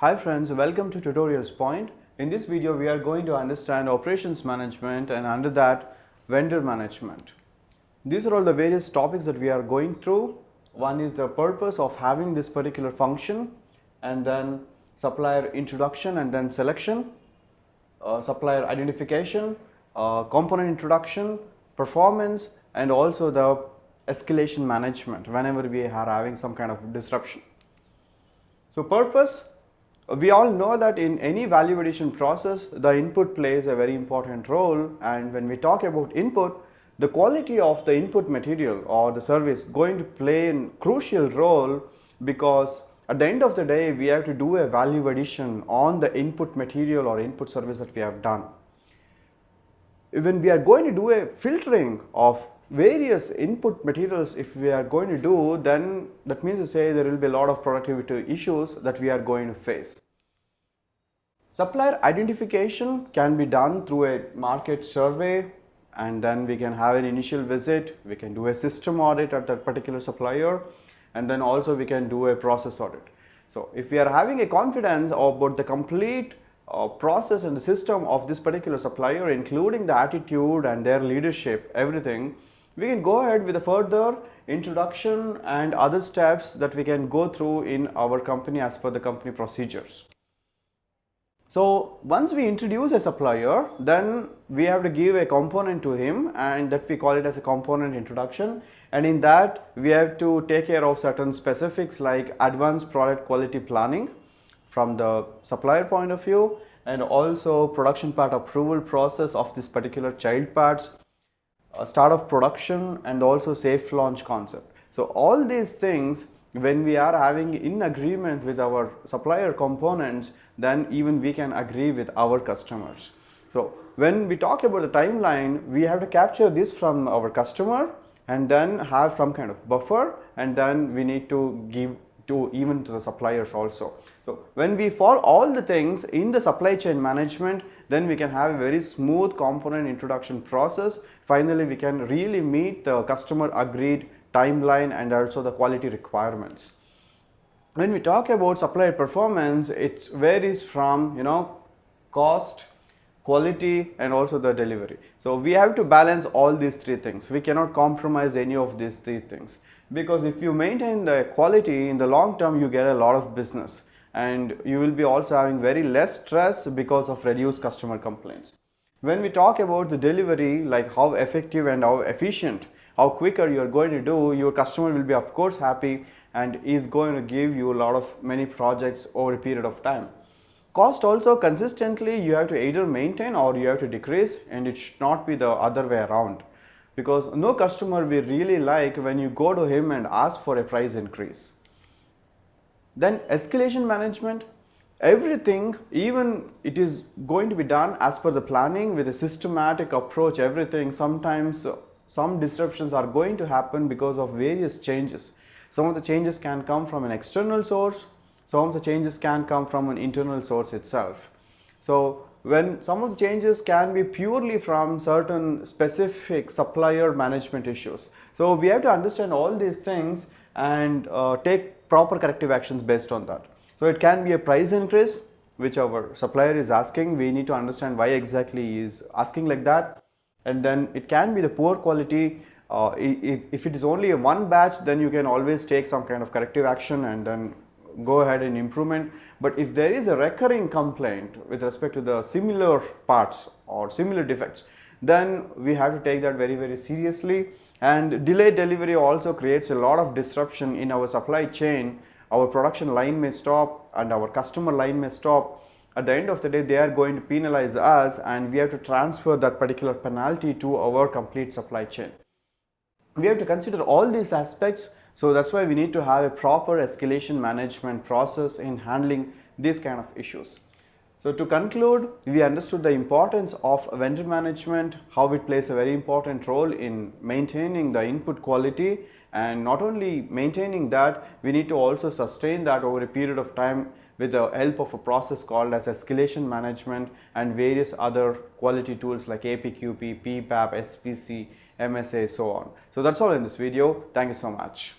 Hi friends, welcome to Tutorials Point. In this video, we are going to understand operations management and under that vendor management. These are all the various topics that we are going through. One is the purpose of having this particular function, and then supplier introduction and then selection, supplier identification, component introduction, performance, and also the escalation management whenever we are having some kind of disruption. So purpose, we all know that in any value addition process, the input plays a very important role, and when we talk about input, the quality of the input material or the service going to play a crucial role, because at the end of the day, we have to do a value addition on the input material or input service that we have done. When we are going to do a filtering of various input materials, if we are going to do, then that means to say there will be a lot of productivity issues that we are going to face. Supplier identification can be done through a market survey, and then we can have an initial visit, we can do a system audit at that particular supplier, and then also we can do a process audit. So if we are having a confidence about the complete process and the system of this particular supplier, including the attitude and their leadership, everything, we can go ahead with a further introduction and other steps that we can go through in our company as per the company procedures. So once we introduce a supplier, then we have to give a component to him, and that we call it as a component introduction, and in that we have to take care of certain specifics like advanced product quality planning from the supplier point of view, and also production part approval process of this particular child parts, start of production, and also safe launch concept. So all these things, when we are having in agreement with our supplier components, then even we can agree with our customers. So when we talk about the timeline, we have to capture this from our customer and then have some kind of buffer, and then we need to give to even to the suppliers also. So when we follow all the things in the supply chain management, then we can have a very smooth component introduction process. Finally, we can really meet the customer agreed timeline and also the quality requirements. When we talk about supplier performance, it varies from cost, quality, and also the delivery. So we have to balance all these three things. We cannot compromise any of these three things, because if you maintain the quality in the long term, you get a lot of business, and you will be also having very less stress because of reduced customer complaints. When we talk about the delivery, like how effective and how efficient, how quicker you are going to do, your customer will be of course happy and is going to give you a lot of many projects over a period of time. Cost also, consistently you have to either maintain or you have to decrease, and it should not be the other way around, because no customer will really like when you go to him and ask for a price increase. Then escalation management, everything, even it is going to be done as per the planning with a systematic approach, everything. Sometimes some disruptions are going to happen because of various changes. Some of the changes can come from an external source, some of the changes can come from an internal source itself. So when some of the changes can be purely from certain specific supplier management issues. So we have to understand all these things and take proper corrective actions based on that. So it can be a price increase which our supplier is asking. We need to understand why exactly he is asking like that. And then it can be the poor quality. If it is only a one batch, then you can always take some kind of corrective action and then go ahead and improvement. But if there is a recurring complaint with respect to the similar parts or similar defects, then we have to take that very, very seriously. And delayed delivery also creates a lot of disruption in our supply chain. Our production line may stop and our customer line may stop. At the end of the day, they are going to penalize us, and we have to transfer that particular penalty to our complete supply chain. We have to consider all these aspects. So that's why we need to have a proper escalation management process in handling these kind of issues. So to conclude, we understood the importance of vendor management, how it plays a very important role in maintaining the input quality, and not only maintaining that, we need to also sustain that over a period of time with the help of a process called as escalation management and various other quality tools like APQP, PPAP, SPC, MSA, so on. So that's all in this video. Thank you so much.